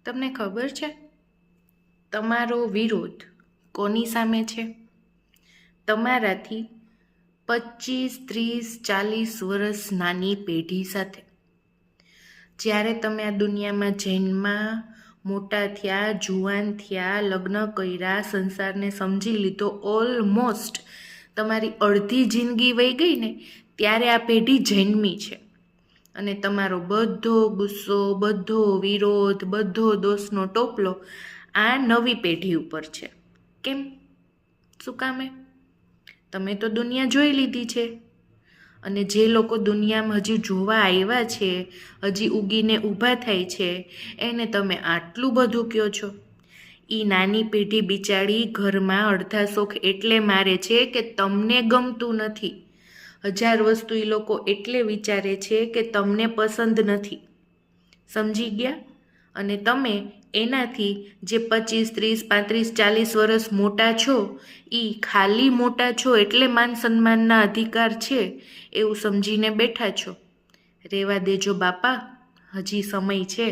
તમને ખબર છે તમારો વિરોધ કોની સામે છે? તમારાથી 25, 30, 40 વર્ષ નાની પેઢી સાથે. જ્યારે તમે આ દુનિયામાં જન્મ્યા, મોટા થયા, જુવાન થયા, લગ્ન કર્યા, સંસારને સમજી લીધો, ઓલમોસ્ટ તમારી અડધી જિંદગી વહી ગઈ ને, ત્યારે આ પેઢી જન્મી છે. અને તમારો બધો ગુસ્સો, બધો વિરોધ, બધો દોષનો ટોપલો આ નવી પેઢી ઉપર છે. કેમ? શું કામે? તમે તો દુનિયા જોઈ લીધી છે. અને જે લોકો દુનિયામાં હજી જોવા આવ્યા છે, હજી ઉગીને ઊભા થાય છે, એને તમે આટલું બધું કહો છો. એ નાની પેઢી બિચારી ઘરમાં અડધા શોખ એટલે મારે છે કે તમને ગમતું નથી. 1000 વસ્તુ એ લોકો એટલે વિચારે છે કે તમને પસંદ નથી. સમજી ગયા? અને તમે એનાથી જે 25, 30, 35, 40 વર્ષ મોટા છો, એ ખાલી મોટા છો એટલે માન સન્માનના અધિકાર છે એવું સમજીને બેઠા છો. રહેવા દેજો બાપા, હજી સમય છે.